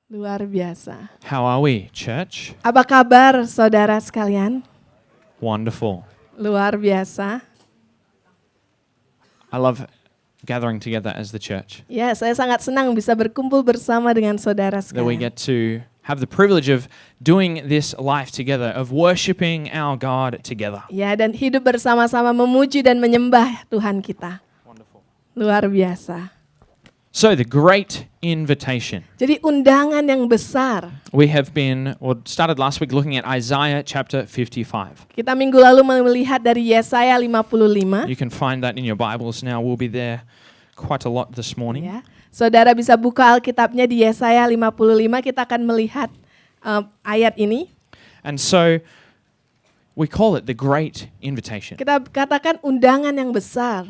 Luar biasa. How are we, church? Apa kabar saudara sekalian? Wonderful. Luar biasa. I love gathering together as the church. Ya, saya sangat senang bisa berkumpul bersama dengan saudara That we sekalian. get to have the privilege of doing this life together, of worshiping our God together. Ya, dan hidup bersama-sama memuji dan menyembah Tuhan kita. Wonderful. Luar biasa. So the great invitation. Jadi undangan yang besar. We have started last week looking at Isaiah chapter 55. Kita minggu lalu melihat dari Yesaya 55. You can find that in your Bibles now. We'll be there quite a lot this morning. Ya. Saudara bisa buka Alkitabnya di Yesaya 55, kita akan melihat ayat ini. And so we call it the great invitation. Kita katakan undangan yang besar.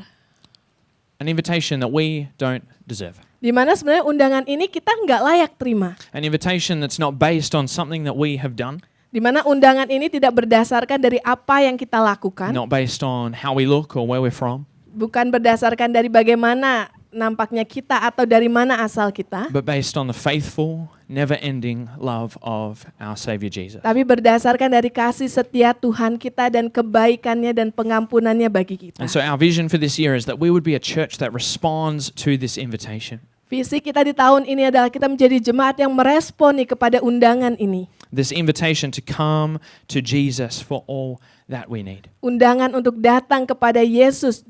An invitation that we don't deserve. Di mana sebenarnya undangan ini kita nggak layak terima. An invitation that's not based on something that we have done, Di mana undangan ini tidak berdasarkan dari apa yang kita lakukan, not based on how we look or where we're from, bukan berdasarkan dari bagaimana nampaknya kita atau dari mana asal kita, but based on the faithful, never-ending love of our Savior Jesus. tapi berdasarkan dari kasih setia Tuhan kita dan kebaikannya dan pengampunannya bagi kita. And so our vision for this year is that we would be a church that responds to this invitation. Visi kita di tahun ini adalah kita menjadi jemaat yang meresponi kepada undangan ini. This invitation to come to Jesus for all that we need. Undangan untuk datang kepada Yesus.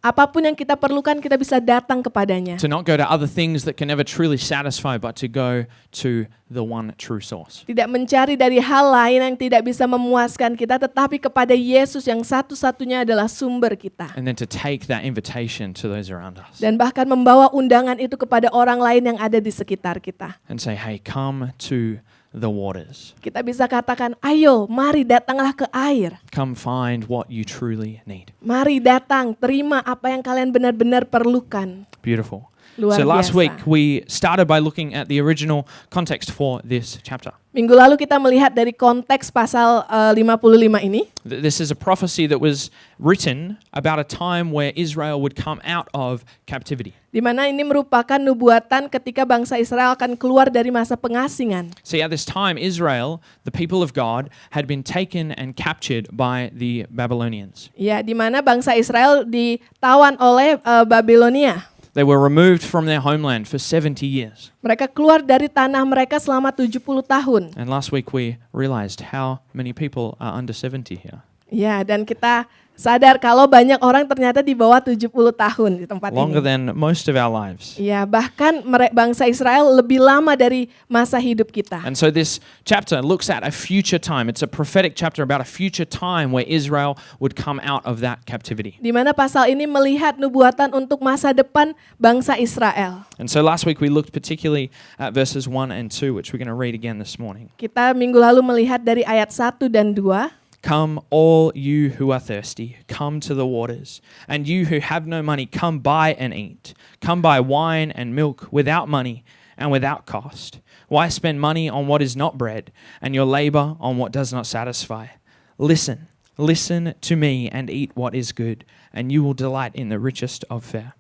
Apapun yang kita perlukan, kita bisa datang kepadanya. To not go to other things that can never truly satisfy, but to go to the one true source. Tidak mencari dari hal lain yang tidak bisa memuaskan kita, tetapi kepada Yesus yang satu-satunya adalah sumber kita. And then to take that invitation to those around us. Dan bahkan membawa undangan itu kepada orang lain yang ada di sekitar kita. And say, hey, come to the waters. Kita bisa katakan, ayo mari datanglah ke air. Come find what you truly need. Mari datang, terima apa yang kalian benar-benar perlukan. Beautiful. Luar So last biasa. week we started by looking at the original context for this chapter. Minggu lalu kita melihat dari konteks pasal 55 ini. This is a prophecy that was written about a time where Israel would come out of captivity. Di mana ini merupakan nubuatan ketika bangsa Israel akan keluar dari masa pengasingan. See, at this time, Israel, the people of God, had been taken and captured by the Babylonians. Ya, di mana bangsa Israel ditawan oleh Babilonia. They were removed from their homeland for 70 years. Mereka keluar dari tanah mereka selama 70 tahun. And last week we realized how many people are under 70 here. Ya, dan kita sadar kalau banyak orang ternyata di bawah 70 tahun di tempat Longer ini. than most of our lives. Ya, bahkan bangsa Israel lebih lama dari masa hidup kita. And so this chapter looks at a future time. It's a prophetic chapter about a future time where Israel would come out of that captivity. Di mana pasal ini melihat nubuatan untuk masa depan bangsa Israel. And so last week we looked particularly at verses 1 and 2, which we're going to read again this morning. Kita minggu lalu melihat dari ayat 1 dan 2. Come, all you who are thirsty, come to the waters. And you who have no money, come buy and eat. Come buy wine and milk without money and without cost. Why spend money on what is not bread, and your labor on what does not satisfy? Listen to me and eat what is good, and you will delight in the richest of fare.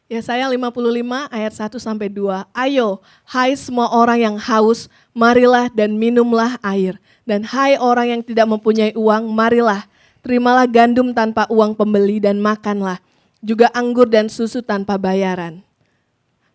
Yesaya 55 ayat 1 sampai 2. Ayo, hai semua orang yang haus, marilah dan minumlah air. Dan hai orang yang tidak mempunyai uang, marilah, terimalah gandum tanpa uang pembeli dan makanlah. Juga anggur dan susu tanpa bayaran.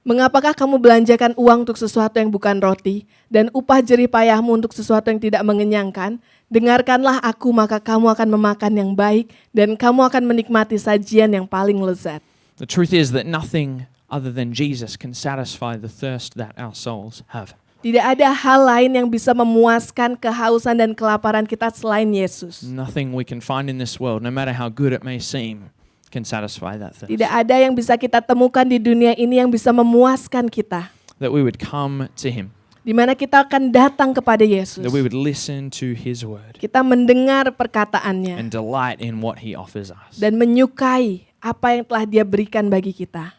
Mengapakah kamu belanjakan uang untuk sesuatu yang bukan roti, dan upah jerih payahmu untuk sesuatu yang tidak mengenyangkan? Dengarkanlah aku, maka kamu akan memakan yang baik, dan kamu akan menikmati sajian yang paling lezat. The truth is that nothing other than Jesus can satisfy the thirst that our souls have. Tidak ada hal lain yang bisa memuaskan kehausan dan kelaparan kita selain Yesus. Nothing we can find in this world, no matter how good it may seem, can satisfy that thirst. Tidak ada yang bisa kita temukan di dunia ini yang bisa memuaskan kita. That we would come to Him, Di mana kita akan datang kepada Yesus. that we would listen to His word Kita mendengar perkataannya and delight in what He offers us. dan menyukai apa yang telah Dia berikan bagi kita.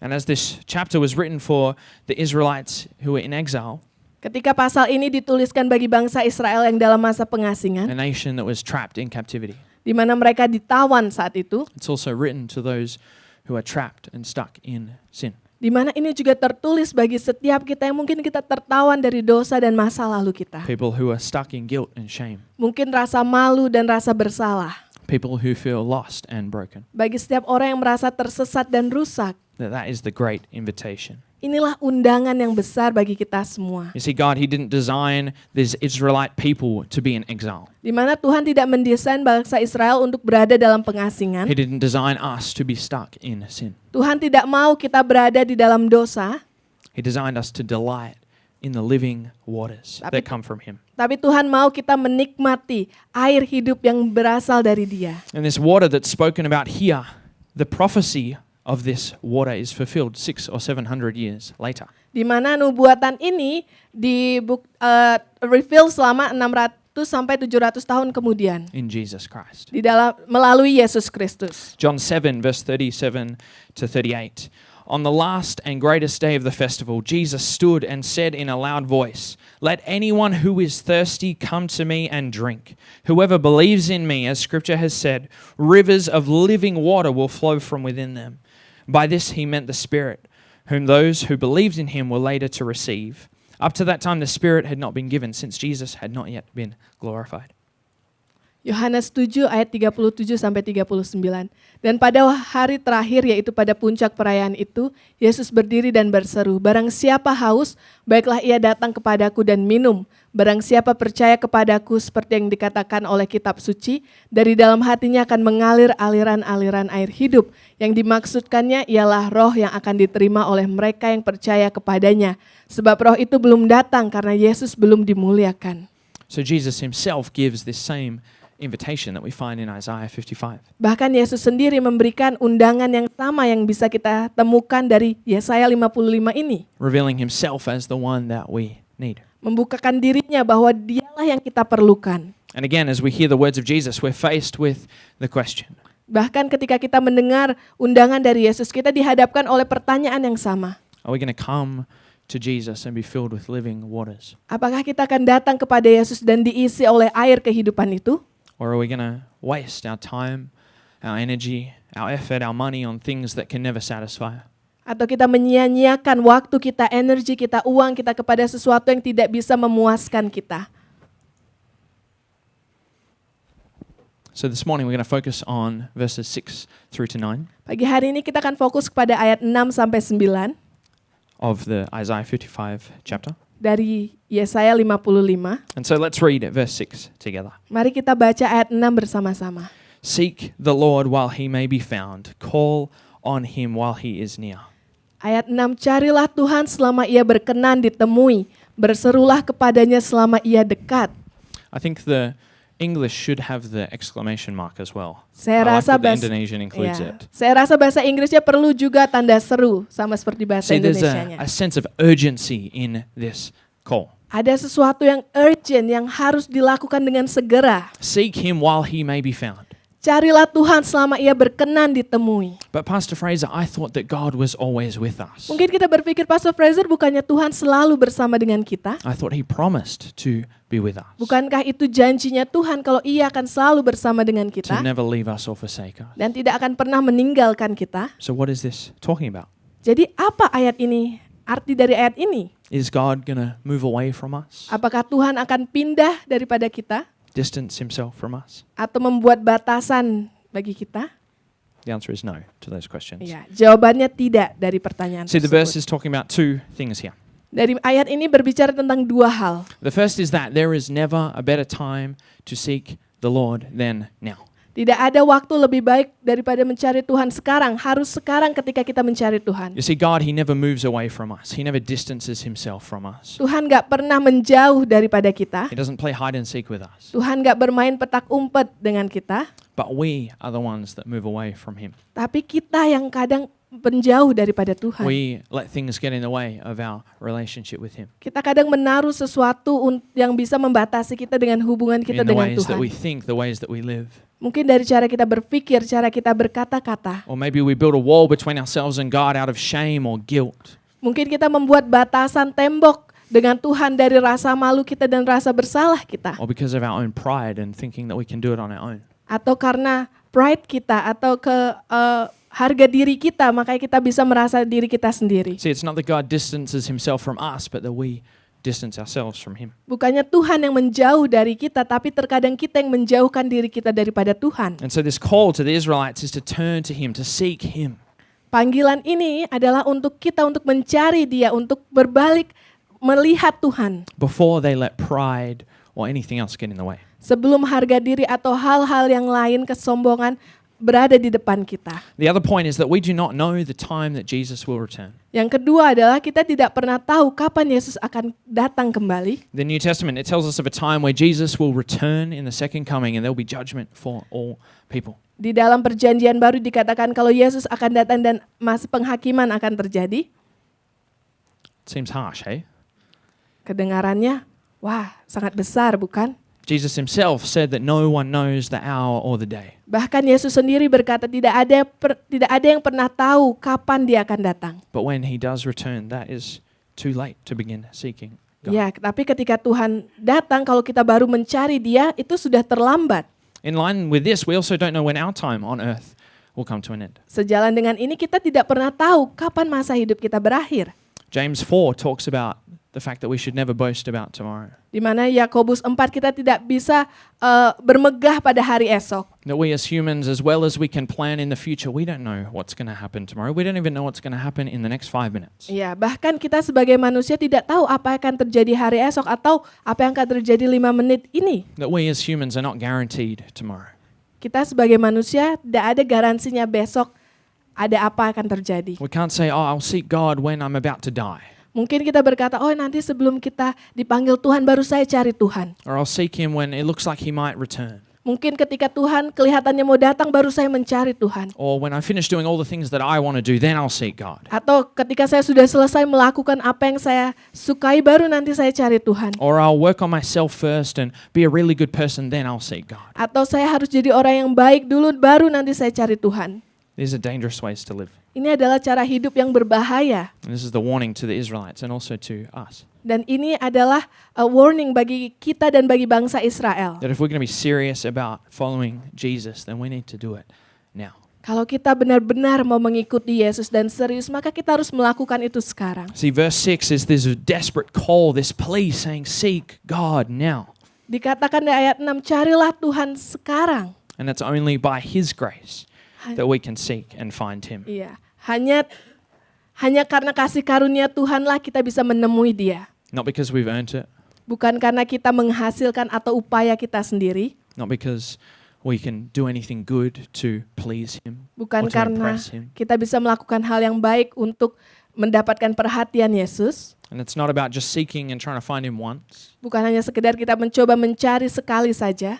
And as this chapter was written for the Israelites who were in exile, Ketika pasal ini dituliskan bagi bangsa Israel yang dalam masa a pengasingan, nation that was trapped in captivity, di mana mereka ditawan saat itu, it's also written to those who are trapped and stuck in sin. Di mana ini juga tertulis bagi setiap kita yang mungkin kita tertawan dari dosa dan masa lalu kita. People who are stuck in guilt and shame. Mungkin rasa malu dan rasa bersalah. People who feel lost and broken. Bagi setiap orang yang merasa tersesat dan rusak, That is the great invitation. inilah undangan yang besar bagi kita semua. You see, God, He didn't design these Israelite people to be in exile. Di mana Tuhan tidak mendesain bangsa Israel untuk berada dalam pengasingan. He didn't design us to be stuck in sin. Tuhan tidak mau kita berada di dalam dosa, He designed us to delight in the living waters that come from Him. tapi Tuhan mau kita menikmati air hidup yang berasal dari Dia. And this water that's spoken about here, the prophecy of this water is fulfilled 600 or 700 years later. Di mana nubuatan ini reveal selama 600 sampai 700 tahun kemudian In Jesus Christ. di dalam melalui Yesus Kristus. John 7 verse 37 to 38. On the last and greatest day of the festival, Jesus stood and said in a loud voice, "Let anyone who is thirsty come to me and drink. Whoever believes in me, as Scripture has said, rivers of living water will flow from within them." By this he meant the Spirit, whom those who believed in him were later to receive. Up to that time the Spirit had not been given, since Jesus had not yet been glorified. Yohanes 7 ayat 37 sampai 39. Dan pada hari terakhir, yaitu pada puncak perayaan itu, Yesus berdiri dan berseru, "Barang siapa haus, baiklah ia datang kepadaku dan minum. Barang siapa percaya kepadaku, seperti yang dikatakan oleh kitab suci, dari dalam hatinya akan mengalir aliran-aliran air hidup. Yang dimaksudkannya ialah roh yang akan diterima oleh mereka yang percaya kepadanya. Sebab roh itu belum datang karena Yesus belum dimuliakan." So Jesus himself gives this same invitation that we find in Isaiah 55. Bahkan Yesus sendiri memberikan undangan yang sama yang bisa kita temukan dari Yesaya 55 ini. Revealing himself as the one that we need. Membukakan dirinya bahwa dialah yang kita perlukan. And again, as we hear the words of Jesus, we're faced with the question, Bahkan ketika kita mendengar undangan dari Yesus, kita dihadapkan oleh pertanyaan yang sama. are we going to come to Jesus and be filled with living waters? Apakah kita akan datang kepada Yesus dan diisi oleh air kehidupan itu? Or are we going to waste our time, our energy, our effort, our money on things that can never satisfy? Atau kita menyia-nyiakan waktu kita, energi kita, uang kita kepada sesuatu yang tidak bisa memuaskan kita? So this morning we're going to focus on verses 6 through to 9 Pagi hari ini kita akan fokus kepada ayat 6 sampai 9 of the Isaiah 55 chapter. dari Yesaya 55. And so let's read verse 6 together. Mari kita baca ayat 6 bersama-sama. Seek the Lord while he may be found. Call on him while he is near. Ayat 6, carilah Tuhan selama ia berkenan ditemui. Berserulah kepadanya selama ia dekat. I think the English should have the exclamation mark as well. Saya I like rasa that the bahasa Indonesian includes ya, it. saya rasa bahasa Inggrisnya perlu juga tanda seru sama seperti bahasa See, there's Indonesianya. a sense of urgency in this call. Ada sesuatu yang urgent yang harus dilakukan dengan segera. Seek him while he may be found. Carilah Tuhan selama ia berkenan ditemui. But Pastor Fraser, I thought that God was always with us. Mungkin kita berpikir, Pastor Fraser, bukannya Tuhan selalu bersama dengan kita? I thought he promised to be with us, Bukankah itu janjinya Tuhan kalau ia akan selalu bersama dengan to kita never leave us or forsake us. dan tidak akan pernah meninggalkan kita? So what is this talking about? Jadi apa ayat ini? Arti dari ayat ini? Is God going to move away from us? Apakah Tuhan akan pindah daripada kita? Distance himself from us? Atau membuat batasan bagi kita? The answer is no to those questions. Ya, jawabannya tidak dari pertanyaan See, the verse tersebut. is talking about two things here. Dari ayat ini berbicara tentang dua hal. The first is that there is never a better time to seek the Lord than now. Tidak ada waktu lebih baik daripada mencari Tuhan sekarang. Harus sekarang ketika kita mencari Tuhan. You see, God, he never moves away from us. He never distances himself from us. Tuhan gak pernah menjauh daripada kita. He doesn't play hide and seek with us. Tuhan gak bermain petak umpet dengan kita. But we are the ones that move away from him. Tapi kita yang kadang menjauh daripada Tuhan. We let things get in the way of our relationship with him. Kita kadang menaruh sesuatu yang bisa membatasi kita dengan hubungan kita In the dengan ways that Tuhan. we think, the ways that we live. Mungkin dari cara kita berpikir, cara kita berkata-kata. Or maybe we build a wall between ourselves and God out of shame or guilt. Mungkin kita membuat batasan tembok dengan Tuhan dari rasa malu kita dan rasa bersalah kita. Or because of our own pride and thinking that we can do it on our own. Atau karena pride kita atau harga diri kita, makanya kita bisa merasa diri kita sendiri. See, it's not that God distances himself from us, but that we distance ourselves from him. Bukannya Tuhan yang menjauh dari kita, tapi terkadang kita yang menjauhkan diri kita daripada Tuhan. And so this call to the Israelites is to turn to him, to seek him. Panggilan ini adalah untuk kita untuk mencari Dia, untuk berbalik melihat Tuhan. Before they let pride or anything else get in the way. Sebelum harga diri atau hal-hal yang lain, kesombongan berada di depan kita. The other point is that we do not know the time that Jesus will return. Yang kedua adalah kita tidak pernah tahu kapan Yesus akan datang kembali. The New Testament, it tells us of a time where Jesus will return in the second coming and there will be judgment for all people. Di dalam perjanjian baru dikatakan kalau Yesus akan datang dan masa penghakiman akan terjadi. Seems harsh, hey? Kedengarannya, wah, sangat besar, bukan? Jesus himself said that no one knows the hour or the day. Bahkan Yesus sendiri berkata tidak ada yang pernah tahu kapan Dia akan datang. But when he does return, that is too late to begin seeking God. Ya, tapi ketika Tuhan datang, kalau kita baru mencari Dia, itu sudah terlambat. In line with this, we also don't know when our time on earth will come to an end. Sejalan dengan ini, kita tidak pernah tahu kapan masa hidup kita berakhir. James 4 talks about the fact that we should never boast about tomorrow. Di mana Yakobus 4 kita tidak bisa bermegah pada hari esok. That we as humans, as well as we can plan in the future, we don't know what's going to happen tomorrow. We don't even know what's going to happen in the next 5 minutes. Ya, bahkan kita sebagai manusia tidak tahu apa yang akan terjadi hari esok atau apa yang akan terjadi 5 menit ini. That we as humans are not guaranteed tomorrow. Kita sebagai manusia tidak ada garansinya besok ada apa akan terjadi. We can't say, oh, I'll seek God when I'm about to die. Mungkin kita berkata, oh nanti sebelum kita dipanggil Tuhan baru saya cari Tuhan. Or I'll seek him when it looks like he might return. Mungkin ketika Tuhan kelihatannya mau datang baru saya mencari Tuhan. Or when I finish doing all the things that I want to do, then I'll seek God. Atau ketika saya sudah selesai melakukan apa yang saya sukai baru nanti saya cari Tuhan. Or I'll work on myself first and be a really good person, then I'll seek God. Atau saya harus jadi orang yang baik dulu baru nanti saya cari Tuhan. These are dangerous ways to live. Ini adalah cara hidup yang berbahaya. And this is the warning to the Israelites and also to us. Dan ini adalah a warning bagi kita dan bagi bangsa Israel. That if we're going to be serious about following Jesus, then we need to do it now. Kalau kita benar-benar mau mengikuti Yesus dan serius, maka kita harus melakukan itu sekarang. See, verse 6 is this desperate call, this plea saying, seek God now. Dikatakan di ayat 6, carilah Tuhan sekarang. And that's only by his grace that we can seek and find him. Iya, hanya karena kasih karunia Tuhanlah kita bisa menemui Dia. Not because we've earned it, Bukan karena kita menghasilkan atau upaya kita sendiri. not because we can do anything good to please him or Bukan to karena impress him. kita bisa melakukan hal yang baik untuk mendapatkan perhatian Yesus. And it's not about just seeking and trying to find him once, Bukan hanya sekedar kita mencoba mencari sekali saja,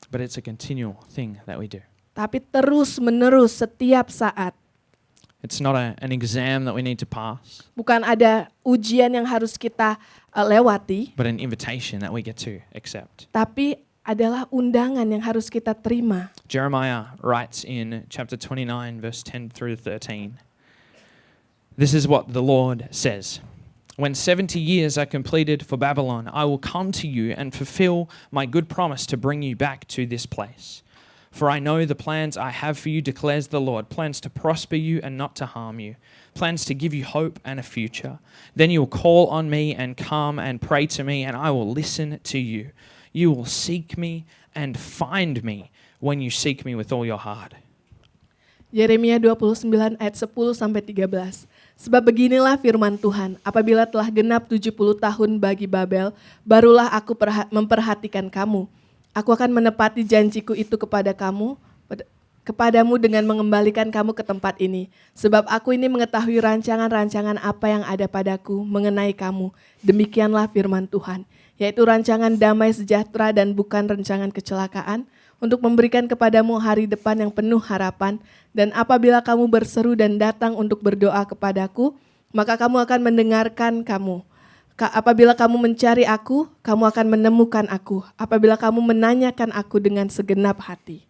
but it's a continual thing that we do. tapi terus-menerus setiap saat. It's not an exam that we need to pass, Bukan ada ujian yang harus kita lewati, but an invitation that we get to accept. tapi adalah undangan yang harus kita terima. Jeremiah writes in chapter 29, verse 10 through 13, this is what the Lord says. When 70 years are completed for Babylon, I will come to you and fulfill my good promise to bring you back to this place. For I know the plans I have for you, declares the Lord, plans to prosper you and not to harm you, plans to give you hope and a future. Then you will call on me and come and pray to me, and I will listen to you. You will seek me and find me when you seek me with all your heart. Yeremia 29 ayat 10 sampai 13. Sebab beginilah firman Tuhan, apabila telah genap 70 tahun bagi Babel, barulah aku memperhatikan kamu. Aku akan menepati janjiku itu kepadamu dengan mengembalikan kamu ke tempat ini. Sebab aku ini mengetahui rancangan-rancangan apa yang ada padaku mengenai kamu. Demikianlah firman Tuhan, yaitu rancangan damai sejahtera dan bukan rancangan kecelakaan, untuk memberikan kepadamu hari depan yang penuh harapan. Dan apabila kamu berseru dan datang untuk berdoa kepadaku, maka kamu akan mendengarkan kamu. Apabila kamu mencari aku, kamu akan menemukan aku. Apabila kamu menanyakan aku dengan segenap hati.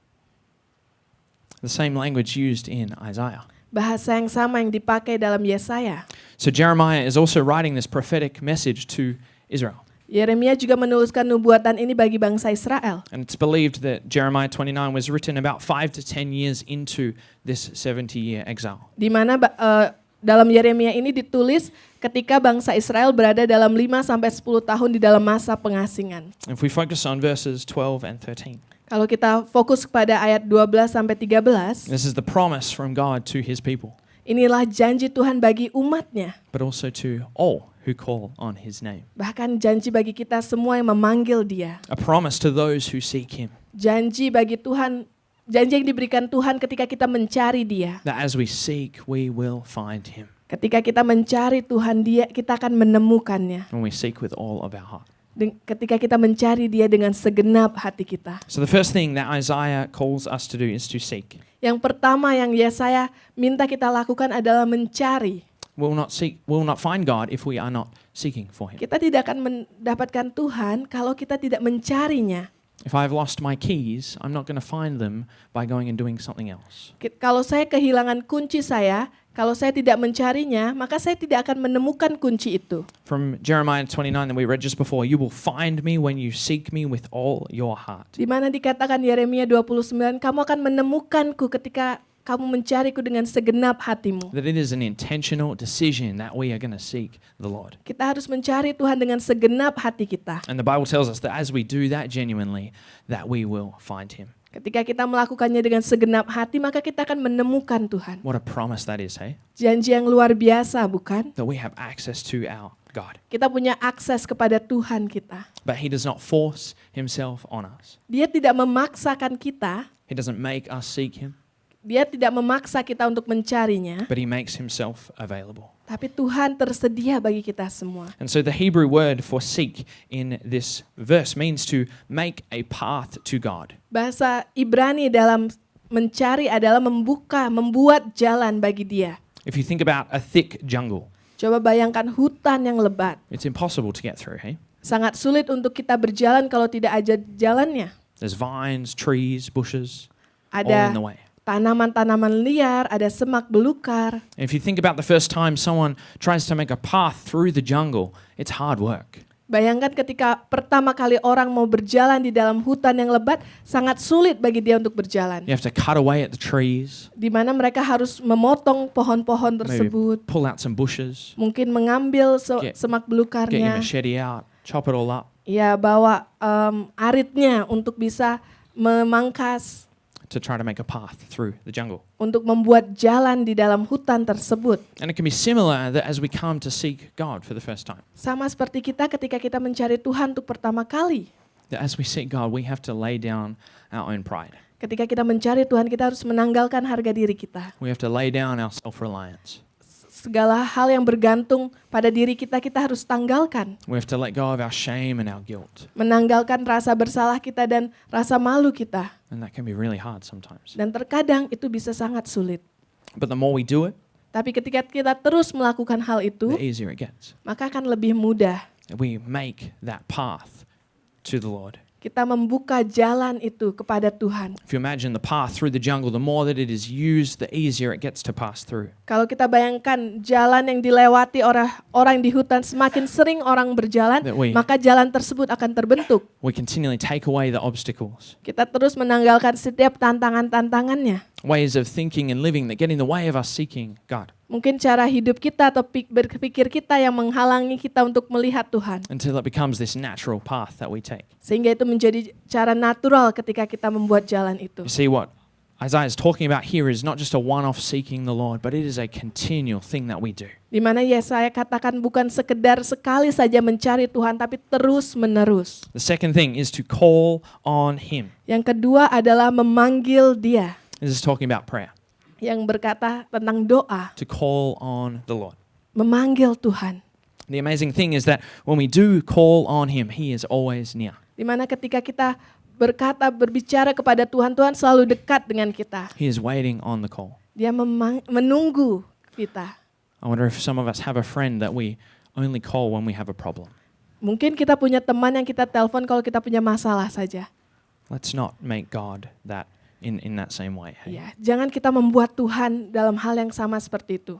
The same language used in Isaiah. Bahasa yang sama yang dipakai dalam Yesaya. So Jeremiah is also writing this prophetic message to Israel. Yeremia juga menuliskan nubuatan ini bagi bangsa Israel. And it's believed that Jeremiah 29 was written about 5 to 10 years into this 70-year exile. Di mana dalam Yeremia ini ditulis ketika bangsa Israel berada dalam 5 sampai 10 tahun di dalam masa pengasingan. If we focus on verses 12 and 13, Kalau kita fokus pada ayat 12 sampai 13, this is the promise from God to his people, inilah janji Tuhan bagi umatnya. but also to all who call on his name. Bahkan janji bagi kita semua yang memanggil dia. A promise to those who seek him, Janji bagi Tuhan, janji yang diberikan Tuhan ketika kita mencari dia. that as we seek, we will find him. Ketika kita mencari Tuhan dia, kita akan menemukannya. When we seek with all of our heart. Ketika kita mencari dia dengan segenap hati kita. So the first thing that Isaiah calls us to do is to seek. Yang pertama yang Yesaya minta kita lakukan adalah mencari. We will not find God if we are not seeking for him. Kita tidak akan mendapatkan Tuhan kalau kita tidak mencarinya. If I've lost my keys, I'm not going to find them by going and doing something else. Kalau saya kehilangan kunci saya, kalau saya tidak mencarinya, maka saya tidak akan menemukan kunci itu. From Jeremiah 29 that we read just before, you will find me when you seek me with all your heart. Di mana dikatakan Yeremia 29, kamu akan menemukanku ketika kamu mencariku dengan segenap hatimu. That it is an intentional decision that we are going to seek the Lord. Kita harus mencari Tuhan dengan segenap hati kita. And the Bible tells us that as we do that genuinely, that we will find him. Ketika kita melakukannya dengan segenap hati, maka kita akan menemukan Tuhan. What a promise that is, hey? Janji yang luar biasa, bukan? That we have access to our God. Kita punya akses kepada Tuhan kita. But he does not force himself on us. Dia tidak memaksakan kita, He doesn't make us seek him, dia tidak memaksa kita untuk mencarinya, but he makes himself available. tapi Tuhan tersedia bagi kita semua. And so the Hebrew word for seek in this verse means to make a path to God. Bahasa Ibrani dalam mencari adalah membuat jalan bagi dia. If you think about a thick jungle, Coba bayangkan hutan yang lebat. it's impossible to get through, hey? Sangat sulit untuk kita berjalan kalau tidak ada jalannya. There's vines, trees, bushes, all in the Ada way. tanaman-tanaman liar, ada semak belukar. And if you think about the first time someone tries to make a path through the jungle, it's hard work. Bayangkan ketika pertama kali orang mau berjalan di dalam hutan yang lebat, sangat sulit bagi dia untuk berjalan. You have to cut away at the trees, Di mana mereka harus memotong pohon-pohon maybe tersebut, pull out some bushes, mungkin mengambil Get- semak get your belukarnya, machete out, chop it all up, ya bawa aritnya untuk bisa memangkas, to try to make a path through the jungle. untuk membuat jalan di dalam hutan tersebut. And it can be similar that as we come to seek God for the first time, Sama seperti kita ketika kita mencari Tuhan untuk pertama kali. that as we seek God, we have to lay down our own pride. Ketika kita mencari Tuhan, kita harus menanggalkan harga diri kita. We have to lay down our self-reliance. Segala hal yang bergantung pada diri kita, kita harus tanggalkan. We have to let go of our shame and our guilt. Menanggalkan rasa bersalah kita dan rasa malu kita. And that can be really hard sometimes. Dan terkadang itu bisa sangat sulit. But the more we do it, Tapi ketika kita terus melakukan hal itu, the easier it gets. maka akan lebih mudah. We make that path to the Lord. Kita membuka jalan itu kepada Tuhan. If you imagine the path through the jungle, the more that it is used, the easier it gets to pass through. Kalau kita bayangkan jalan yang dilewati orang di hutan, semakin sering orang berjalan, That we- maka jalan tersebut akan terbentuk. We continually take away the obstacles, Kita terus menanggalkan setiap tantangan-tantangannya. ways of thinking and living that get in the way of us seeking God, Mungkin cara hidup kita atau berpikir kita yang menghalangi kita untuk melihat Tuhan. until it becomes this natural path that we take. Sehingga itu menjadi cara natural ketika kita membuat jalan itu. You see, what Isaiah is talking about here is not just a one-off seeking the Lord, but it is a continual thing that we do. Di mana Yesaya katakan bukan sekedar sekali saja mencari Tuhan, tapi terus menerus. The second thing is to call on Him. Yang kedua adalah memanggil Dia. This is talking about prayer, Yang berkata tentang doa, to call on the Lord. memanggil Tuhan. The amazing thing is that when we do call on Him, He is always near. Di mana ketika kita berbicara kepada Tuhan, Tuhan selalu dekat dengan kita. He is waiting on the call. Dia menunggu kita. I wonder if some of us have a friend that we only call when we have a problem. Mungkin kita punya teman yang kita telepon kalau kita punya masalah saja. Let's not make God that in that same way. Hey? Ya, jangan kita membuat Tuhan dalam hal yang sama seperti itu.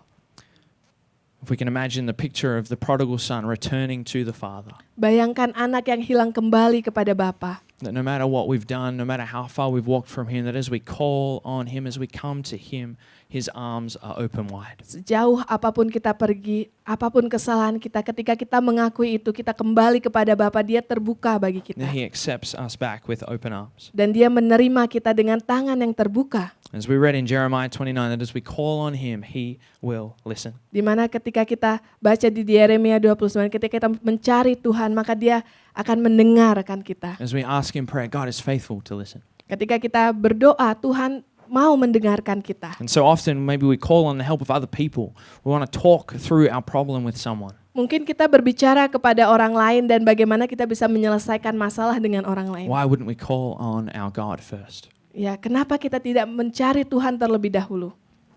If we can imagine the picture of the prodigal son returning to the father, Bayangkan anak yang hilang kembali kepada Bapa. that no matter what we've done, no matter how far we've walked from him, that as we call on him, as we come to him, his arms are open wide. Sejauh apapun kita pergi, apapun kesalahan kita, ketika kita mengakui itu, kita kembali kepada Bapa, dia terbuka bagi kita. And he accepts us back with open arms. Dan dia menerima kita dengan tangan yang terbuka. As we read in Jeremiah 29, that as we call on him, he will listen. Dimana ketika kita baca di Yeremia 29, ketika kita mencari Tuhan, maka dia akan mendengarkan kita. As we ask in prayer, God is faithful to listen. Ketika kita berdoa, Tuhan mau mendengarkan kita. And so often maybe we call on the help of other people. We want to talk through our problem with someone. Mungkin kita berbicara kepada orang lain dan bagaimana kita bisa menyelesaikan masalah dengan orang lain. Why wouldn't we call on our God first? Ya, kenapa kita tidak mencari Tuhan terlebih dahulu?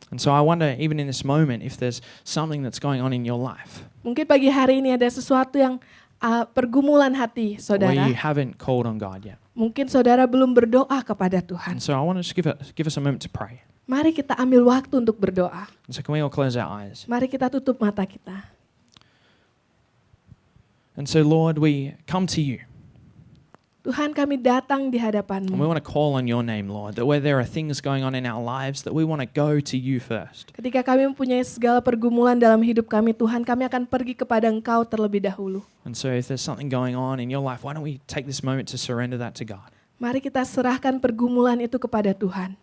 And so I wonder, even in this moment, if there's something that's going on in your life Mungkin pagi hari ini ada sesuatu yang pergumulan hati where saudara. you haven't called on God yet. Mungkin saudara belum berdoa kepada Tuhan. And so I want to just give us a moment to pray. Mari kita ambil waktu untuk berdoa. And so can we all close our eyes? Mari kita tutup mata kita. And so Lord, we come to you. Tuhan, kami datang di And we hadapan-Mu. want to call on your name, Lord, that where there are things going on in our lives, that we want to go to you first. Ketika kami mempunyai segala pergumulan dalam hidup kami, Tuhan, kami akan pergi kepada Engkau terlebih dahulu. And so if there's something going on in your life, why don't we take this moment to surrender that to God? Mari kita serahkan pergumulan itu kepada Tuhan.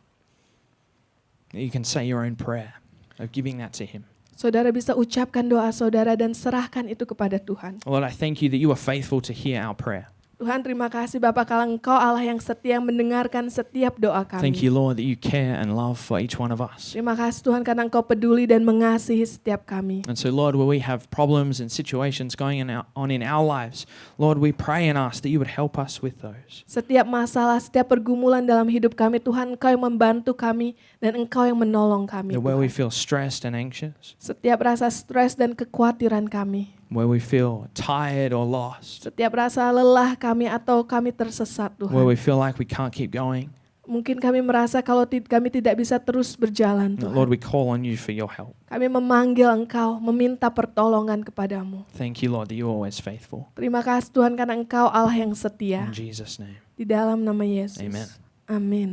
That you can say your own prayer of giving that to him. Saudara bisa ucapkan doa saudara dan serahkan itu kepada Tuhan. Lord, I thank you that you are faithful to hear our prayer. Tuhan, terima kasih Bapa kalau Engkau Allah yang setia mendengarkan setiap doa kami. Thank you, Lord, that you care and love for each one of us. Terima kasih Tuhan karena Engkau peduli dan mengasihi setiap kami. And so, Lord, where we have problems and situations going on in our lives, Lord, we pray and ask that you would help us with those. Setiap masalah, setiap pergumulan dalam hidup kami, Tuhan Engkau yang membantu kami dan Engkau yang menolong kami. That where we Tuhan. feel stressed and anxious, Setiap rasa stres dan kekhawatiran kami, where we feel tired or lost, setiap rasa lelah kami atau kami tersesat where Tuhan. we feel like we can't keep going, Mungkin kami merasa kalau kami tidak bisa terus berjalan that, Tuhan. Lord, we call on you for your help. Kami memanggil Engkau, meminta pertolongan kepadamu. Thank you, Lord, that you're always faithful. Terima kasih Tuhan karena Engkau Allah yang setia. In Jesus' name. Di dalam nama Yesus. Amen. Amin.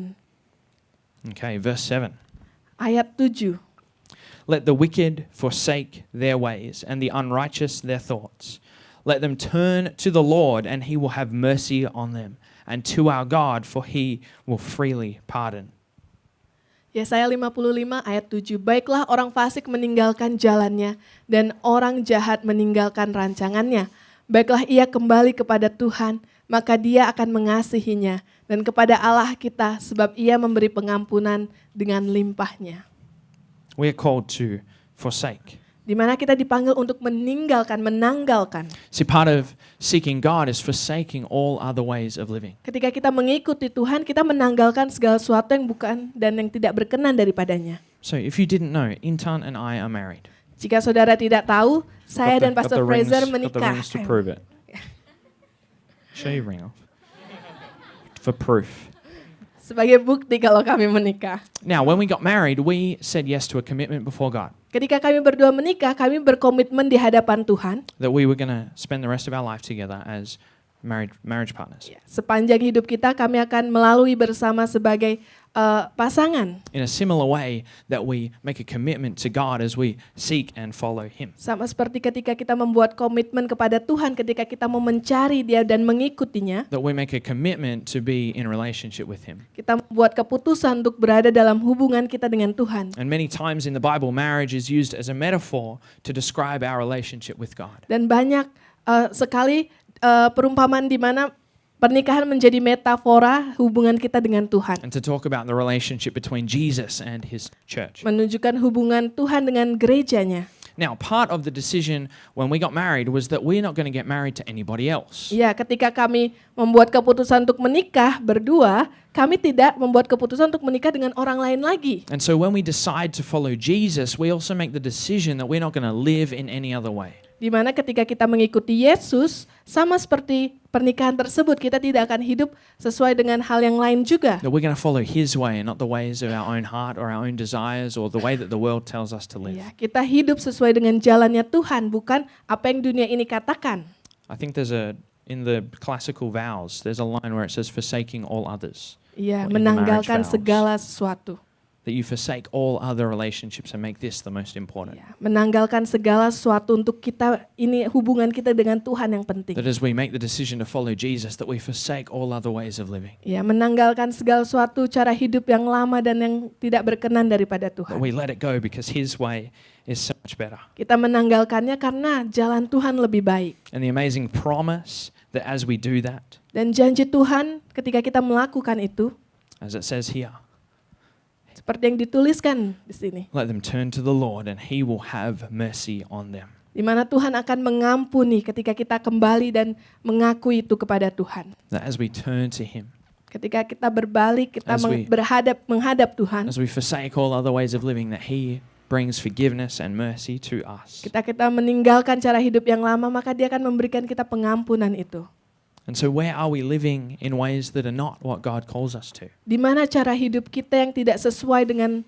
Okay, verse 7. Ayat 7. Let the wicked forsake their ways, and the unrighteous their thoughts. Let them turn to the Lord, and he will have mercy on them, and to our God, for he will freely pardon. Yesaya 55 ayat 7. Baiklah orang fasik meninggalkan jalannya, dan orang jahat meninggalkan rancangannya. Baiklah ia kembali kepada Tuhan, maka dia akan mengasihinya, dan kepada Allah kita, sebab ia memberi pengampunan dengan limpahnya. We are called to forsake. Di mana kita dipanggil untuk meninggalkan, menanggalkan. See, part of seeking God is forsaking all other ways of living. Ketika kita mengikuti Tuhan, kita menanggalkan segala sesuatu yang bukan dan yang tidak berkenan daripadanya. So if you didn't know, Intan and I are married. Jika saudara tidak tahu, saya dan Pastor Fraser Got the menikah. rings to prove it. Show your ring off. For proof. Sebagai bukti kalau kami menikah. Now, when we got married, we said yes to a commitment before God Ketika kami berdua menikah, kami berkomitmen di hadapan Tuhan. that we were going to spend the rest of our life together as marriage partners. Sepanjang hidup kita, kami akan melalui bersama sebagai pasangan. In a similar way that we make a commitment to God as we seek and follow Him. Sama seperti ketika kita membuat komitmen kepada Tuhan, ketika kita mau mencari Dia dan mengikutinya, That we make a commitment to be in relationship with Him. kita membuat keputusan untuk berada dalam hubungan kita dengan Tuhan. And many times in the Bible, marriage is used as a metaphor to describe our relationship with God. Dan banyak sekali perumpamaan di mana pernikahan menjadi metafora hubungan kita dengan Tuhan. And to talk about the relationship between Jesus and His church. Menunjukkan hubungan Tuhan dengan gerejanya. Now, part of the decision when we got married was that we're not going to get married to anybody else. Ya, ketika kami membuat keputusan untuk menikah berdua, kami tidak membuat keputusan untuk menikah dengan orang lain lagi. And so when we decide to follow Jesus, we also make the decision that we're not going to live in any other way. Di mana ketika kita mengikuti Yesus, sama seperti pernikahan tersebut, kita tidak akan hidup sesuai dengan hal yang lain juga. That we're going to follow His way and not the ways of our own heart or our own desires or the way that the world tells us to live. Ya, kita hidup sesuai dengan jalannya Tuhan, bukan apa yang dunia ini katakan. I think in the classical vows, there's a line where it says forsaking all others. Ya, Or in the marriage menanggalkan vows. segala sesuatu. That you forsake all other relationships and make this the most important. Ya, menanggalkan segala sesuatu untuk kita, ini hubungan kita dengan Tuhan yang penting. That as we make the decision to follow Jesus, that we forsake all other ways of living. Ya, menanggalkan segala sesuatu cara hidup yang lama dan yang tidak berkenan daripada That Tuhan. we let it go because His way is so much better. Kita menanggalkannya karena jalan Tuhan lebih baik. And the amazing promise that as we do that, Dan janji Tuhan ketika kita melakukan itu, as it says here, seperti yang dituliskan di sini, let them turn to the Lord and He will have mercy on them. di mana Tuhan akan mengampuni ketika kita kembali dan mengakui itu kepada Tuhan. That as we turn to Him, Ketika kita berbalik, kita As we- menghadap Tuhan. as we forsake all other ways of living, that He brings forgiveness and mercy to us. Kita meninggalkan cara hidup yang lama, maka Dia akan memberikan kita pengampunan itu. And so where are we living in ways that are not what God calls us to? Di mana cara hidup kita yang tidak sesuai dengan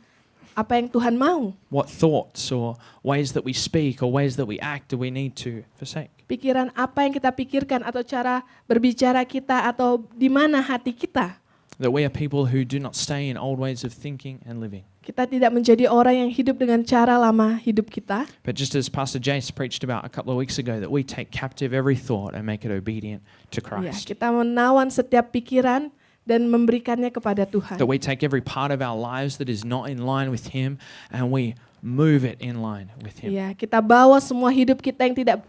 apa yang Tuhan mau? What thoughts or ways that we speak or ways that we act do we need to forsake? Pikiran apa yang kita pikirkan atau cara berbicara kita atau di mana hati kita? That we are people who do not stay in old ways of thinking and living. Kita tidak menjadi orang yang hidup dengan cara lama hidup kita. But just as Pastor Jace preached about a couple of weeks ago, that we take captive every thought and make it obedient to Ya, Christ. kita menawan setiap pikiran dan memberikannya kepada Tuhan. That we take every part of our lives that is not in line with Him and we move it in line with Him. Ya, kita bawa semua hidup kita yang tidak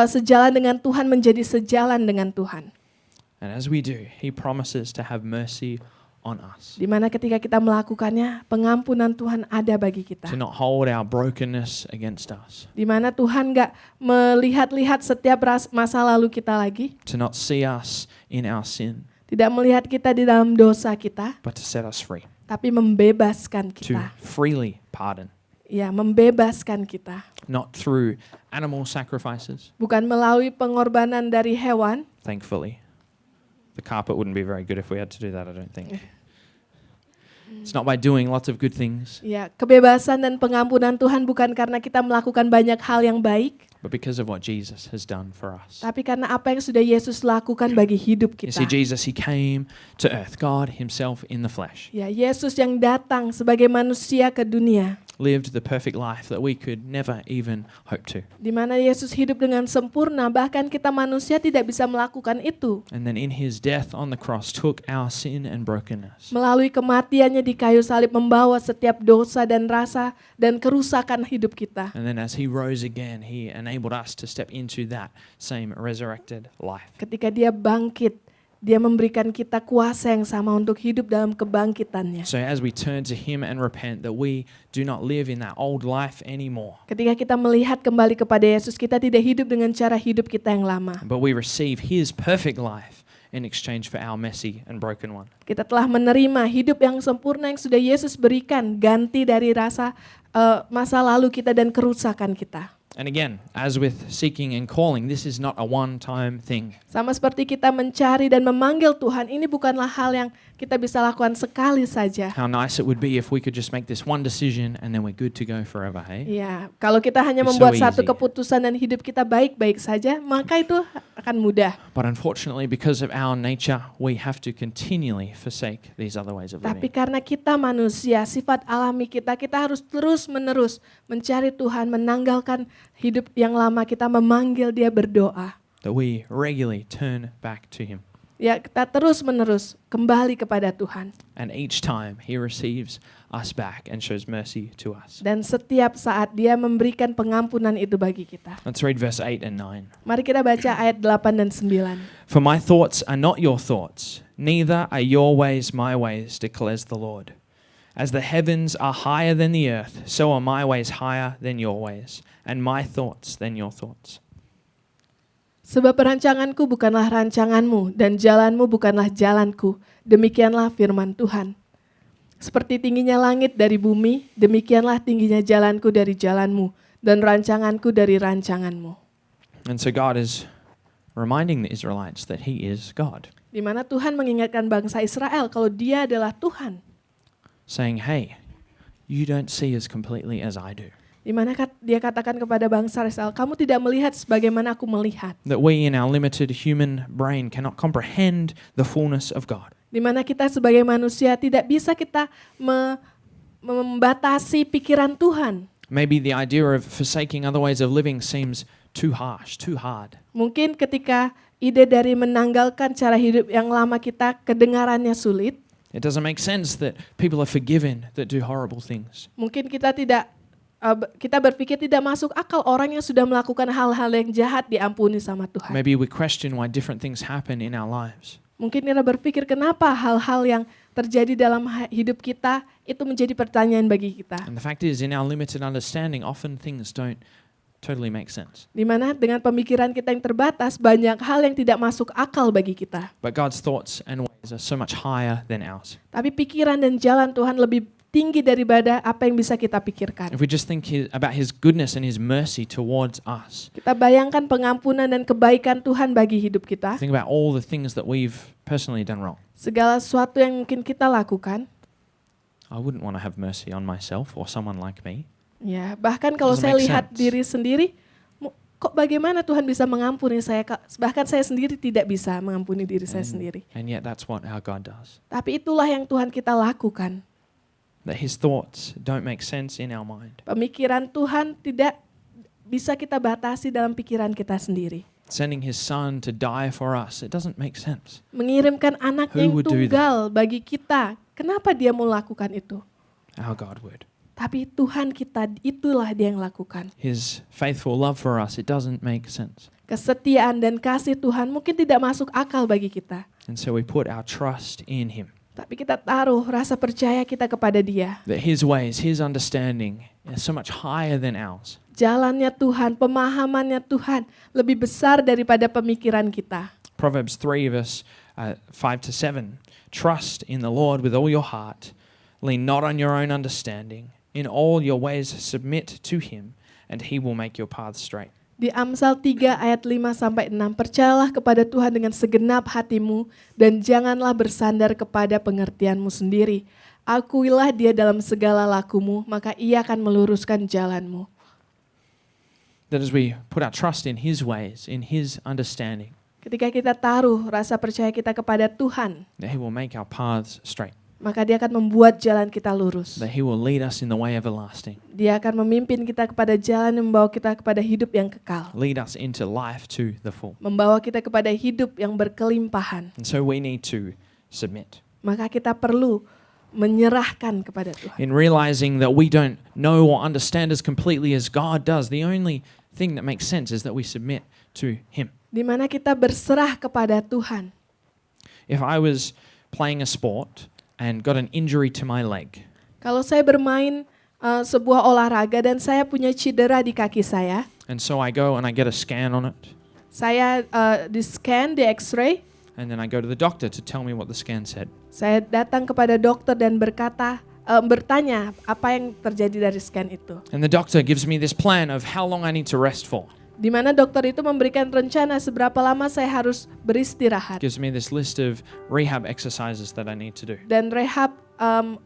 sejalan dengan Tuhan menjadi sejalan dengan Tuhan. And as we do, He promises to have mercy on us. Di mana ketika kita melakukannya, pengampunan Tuhan ada bagi kita. To not hold our brokenness against us. Di mana Tuhan gak melihat-lihat setiap masa lalu kita lagi. To not see us in our sin, Tidak melihat kita di dalam dosa kita, but to set us free. tapi membebaskan To kita. freely pardon. Ya, membebaskan kita. Not through animal sacrifices, Bukan melalui pengorbanan dari hewan. thankfully. The carpet wouldn't be very good if we had to do that, I don't think. It's not by doing lots of good things, Ya, kebebasan dan pengampunan Tuhan bukan karena kita melakukan banyak hal yang baik, but because of what Jesus has done for us. tapi karena apa yang sudah Yesus lakukan bagi hidup You kita. see, Jesus, He came to earth, God Himself in the flesh, Ya, Yesus yang datang sebagai manusia ke dunia, lived the perfect life that we could never even hope to. di mana Yesus hidup dengan sempurna, bahkan kita manusia tidak bisa melakukan itu. And then in His death on the cross took our sin and brokenness. Melalui kematiannya di kayu salib membawa setiap dosa dan rasa dan kerusakan hidup kita. And then as He rose again, He enabled us to step into that same resurrected life. Ketika Dia bangkit, Dia memberikan kita kuasa yang sama untuk hidup dalam kebangkitannya. So as we turn to Him and repent, that we do not live in that old life anymore, Ketika kita melihat kembali kepada Yesus, kita tidak hidup dengan cara hidup kita yang lama. but we receive His perfect life in exchange for our messy and broken one. Kita telah menerima hidup yang sempurna yang sudah Yesus berikan, ganti dari rasa masa lalu kita dan kerusakan kita. And again, as with seeking and calling, this is not a one-time thing. Sama seperti kita mencari dan memanggil Tuhan, ini bukanlah hal yang kita bisa lakukan sekali saja. How nice it would be if we could just make this one decision and then we're good to go forever, hey? Ya, kalau kita hanya It's membuat so satu easy. keputusan dan hidup kita baik-baik saja, maka itu akan mudah. But unfortunately, because of our nature, we have to continually forsake these other ways of Tapi living. karena kita manusia, sifat alami kita harus terus-menerus mencari Tuhan, menanggalkan hidup yang lama kita, memanggil Dia, berdoa. That we regularly turn back to Him. Ya, kita terus-menerus kembali kepada Tuhan. And each time He receives us back and shows mercy to us. Dan setiap saat Dia memberikan pengampunan itu bagi kita. Let's read verse 8 and 9. Mari kita baca ayat 8 dan 9. For my thoughts are not your thoughts, neither are your ways my ways, declares the Lord. As the heavens are higher than the earth, so are my ways higher than your ways, and my thoughts than your thoughts. Sebab rancanganku bukanlah rancanganmu, dan jalanmu bukanlah jalanku. Demikianlah firman Tuhan. Seperti tingginya langit dari bumi, demikianlah tingginya jalanku dari jalanmu, dan rancanganku dari rancanganmu. And so God is reminding the Israelites that He is God, Di mana Tuhan mengingatkan bangsa Israel kalau Dia adalah Tuhan. saying, hey, you don't see as completely as I do. Di mana Dia katakan kepada bangsa Israel, kamu tidak melihat sebagaimana aku melihat. That we in our limited human brain cannot comprehend the fullness of God. Di mana kita sebagai manusia tidak bisa kita membatasi pikiran Tuhan. Maybe the idea of forsaking other ways of living seems too harsh, too hard. Mungkin ketika ide dari menanggalkan cara hidup yang lama kita kedengarannya sulit. It doesn't make sense that people are forgiven that do horrible things. Mungkin kita berpikir tidak masuk akal orang yang sudah melakukan hal-hal yang jahat diampuni sama Tuhan. Maybe we question why different things happen in our lives. Mungkin kita berpikir kenapa hal-hal yang terjadi dalam hidup kita itu menjadi pertanyaan bagi kita. And the fact is, in our limited understanding, often things don't totally make sense. Di mana dengan pemikiran kita yang terbatas, banyak hal yang tidak masuk akal bagi kita. But God's thoughts and ways are so much higher than ours. Tapi pikiran dan jalan Tuhan lebih tinggi daripada apa yang bisa kita pikirkan. If we just think about His goodness and His mercy towards us, Kita bayangkan pengampunan dan kebaikan Tuhan bagi hidup kita. think about all the things that we've personally done wrong. Segala sesuatu yang mungkin kita lakukan. I wouldn't want to have mercy on myself or someone like me. Ya, bahkan kalau Doesn't saya make lihat sense. diri sendiri, kok bagaimana Tuhan bisa mengampuni saya? Bahkan saya sendiri tidak bisa mengampuni diri saya sendiri. And yet that's what our God does. Tapi itulah yang Tuhan kita lakukan. That His thoughts don't make sense in our mind. Pemikiran Tuhan tidak bisa kita batasi dalam pikiran kita sendiri. Sending His Son to die for us, it doesn't make sense. Mengirimkan anaknya yang Who would do that? tunggal bagi kita. Kenapa Dia mau lakukan itu? Our God would. Tapi Tuhan kita, itulah Dia yang lakukan. His faithful love for us, it doesn't make sense. Kesetiaan dan kasih Tuhan mungkin tidak masuk akal bagi kita. And so we put our trust in Him. Tapi kita taruh rasa percaya kita kepada Dia. That His ways, His understanding is so much higher than ours. Jalannya Tuhan, pemahamannya Tuhan lebih besar daripada pemikiran kita. Proverbs 3 verse 5-7. Trust in the Lord with all your heart. Lean not on your own understanding. In all your ways submit to Him, and He will make your paths straight. Di Amsal 3 ayat 5-6, percayalah kepada Tuhan dengan segenap hatimu dan janganlah bersandar kepada pengertianmu sendiri. Akuilah Dia dalam segala lakumu, maka Ia akan meluruskan jalanmu. That as we put our trust in His ways, in His understanding, Ketika kita taruh rasa percaya kita kepada Tuhan, that He will make our paths straight. maka Dia akan membuat jalan kita lurus. That He will lead us in the way everlasting. Dia akan memimpin kita kepada jalan yang membawa kita kepada hidup yang kekal. Lead us into life to the full. Membawa kita kepada hidup yang berkelimpahan. And so we need to submit. Maka kita perlu menyerahkan kepada Tuhan. In realizing that we don't know or understand as completely as God does, the only thing that makes sense is that we submit to Him. Di mana kita berserah kepada Tuhan. If I was playing a sport and got an injury to my leg, Kalau saya bermain sebuah olahraga dan saya punya cedera di kaki saya, and so I go and I get a scan on it, saya di-scan, di X-ray, and then I go to the doctor to tell me what the scan said. saya datang kepada dokter dan bertanya apa yang terjadi dari scan itu. And the doctor gives me this plan of how long I need to rest for. Di mana dokter itu memberikan rencana seberapa lama saya harus beristirahat. Gives me this list of rehab exercises that I need to do. Dan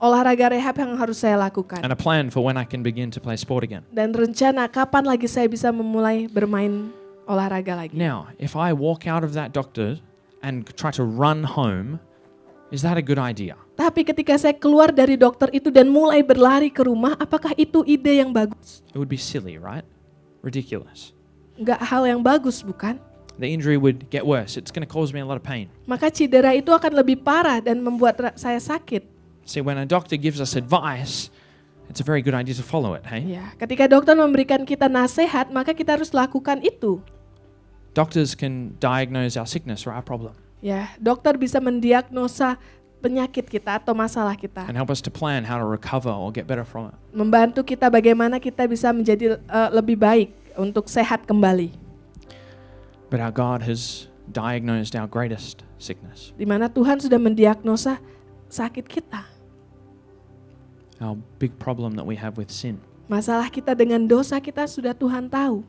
olahraga rehab yang harus saya lakukan. And a plan for when I can begin to play sport again. Dan rencana kapan lagi saya bisa memulai bermain olahraga lagi. Now, if I walk out of that doctor and try to run home, is that a good idea? Tapi ketika saya keluar dari dokter itu dan mulai berlari ke rumah, apakah itu ide yang bagus? It would be silly, right? Ridiculous. Enggak hal yang bagus, bukan? The injury would get worse. It's going to cause me a lot of pain. Maka cedera itu akan lebih parah dan membuat saya sakit. See, when a doctor gives us advice, it's a very good idea to follow it, hey? Ya, ketika dokter memberikan kita nasihat, maka kita harus lakukan itu. Doctors can diagnose our sickness or our problem Ya, dokter bisa mendiagnosa penyakit kita atau masalah kita. and help us to plan how to recover or get better from it. Membantu kita bagaimana kita bisa menjadi lebih baik untuk sehat kembali. But our God has diagnosed our greatest sickness, Di mana Tuhan sudah mendiagnosa sakit kita. our big problem that we have with sin. Masalah kita dengan dosa kita sudah Tuhan tahu.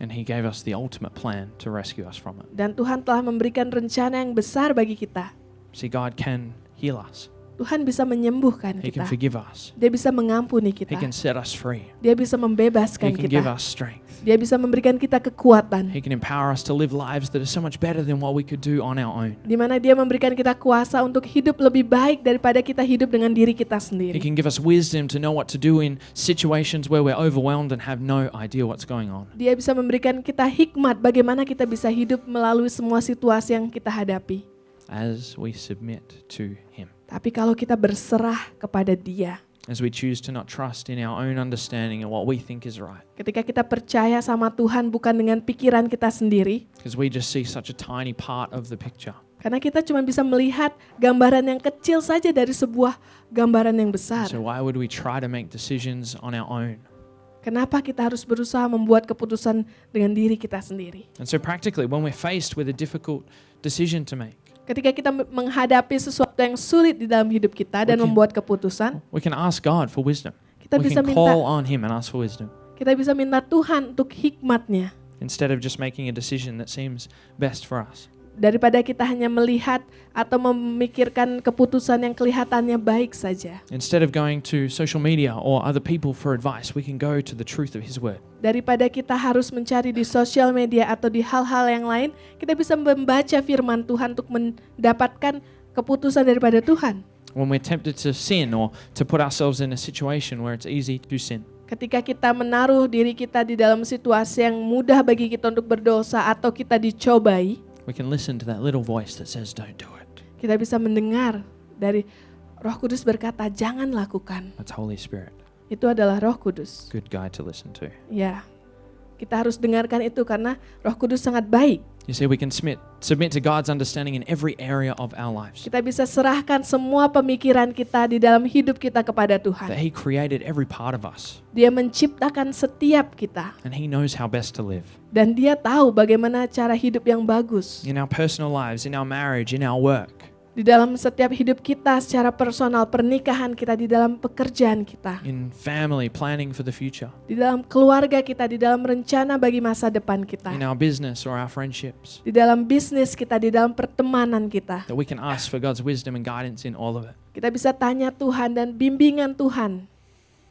And He gave us the ultimate plan to rescue us from it. Dan Tuhan telah memberikan rencana yang besar bagi kita. See, God can heal us. Tuhan bisa menyembuhkan He can kita. forgive us. Dia bisa mengampuni He kita. can set us free. Dia bisa He membebaskan can give kita. us strength. Dia bisa memberikan kita kekuatan. He can empower us to live lives that are so much better than what we could do on our own. Di mana Dia memberikan kita kuasa untuk hidup lebih baik daripada kita hidup dengan diri kita He sendiri. can give us wisdom to know what to do in situations where we're overwhelmed and have no idea what's going on. Dia bisa memberikan kita hikmat bagaimana kita bisa hidup melalui semua situasi yang kita hadapi. As we submit to Him. Tapi kalau kita berserah kepada Dia, As we choose to not trust in our own understanding and what we think is right. ketika kita percaya sama Tuhan bukan dengan pikiran kita sendiri, Because we just see such a tiny part of the picture. karena kita cuma bisa melihat gambaran yang kecil saja dari sebuah gambaran yang besar. So why would we try to make decisions on our own? Kenapa kita harus berusaha membuat keputusan dengan diri kita sendiri? And so practically, when we're faced with a difficult decision to make, Ketika kita menghadapi sesuatu yang sulit di dalam hidup kita dan Okay. membuat keputusan, we can ask God for wisdom. kita We bisa can minta call on Him and ask for wisdom Tuhan untuk hikmatnya. instead of just making a decision that seems best for us. Daripada kita hanya melihat atau memikirkan keputusan yang kelihatannya baik saja. Instead of going to social media or other people for advice, we can go to the truth of His Word. Daripada kita harus mencari di sosial media atau di hal-hal yang lain, kita bisa membaca firman Tuhan untuk mendapatkan keputusan daripada Tuhan. When we're tempted to sin or to put ourselves in a situation where it's easy to sin, Ketika kita menaruh diri kita di dalam situasi yang mudah bagi kita untuk berdosa atau kita dicobai, we can listen to that little voice that says, don't do it. kita bisa mendengar dari Roh Kudus berkata, jangan lakukan. That's Holy Spirit. Itu adalah Roh Kudus. Good guy to listen to. Ya, kita harus dengarkan itu karena Roh Kudus sangat baik. You see, we can submit to God's understanding in every area of our lives. Kita bisa serahkan semua pemikiran kita di dalam hidup kita kepada That Tuhan. He created every part of us. Dia menciptakan setiap kita. And He knows how best to live. Dan Dia tahu bagaimana cara hidup yang bagus. In our personal lives, in our marriage, in our work. Di dalam setiap hidup kita secara personal, pernikahan kita, di dalam pekerjaan kita. In family, planning for the future. Di dalam keluarga kita, di dalam rencana bagi masa depan kita. In our business or our friendships. Di dalam bisnis kita, di dalam pertemanan kita. That we can ask for God's wisdom and guidance in all of it. Kita bisa tanya Tuhan dan bimbingan Tuhan.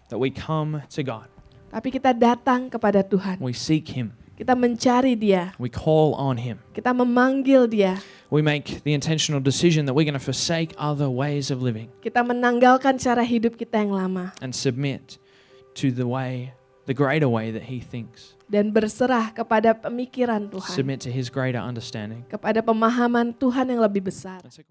That we come to God. Tapi kita datang kepada Tuhan. We seek Him. Kita mencari Dia. We call on Him. Kita memanggil Dia. We make the intentional decision that we're going to forsake other ways of living Kita menanggalkan cara hidup kita yang lama. and submit to the greater way that He thinks. Dan berserah kepada pemikiran Tuhan. Submit to His greater understanding. Kepada pemahaman Tuhan yang lebih besar. And so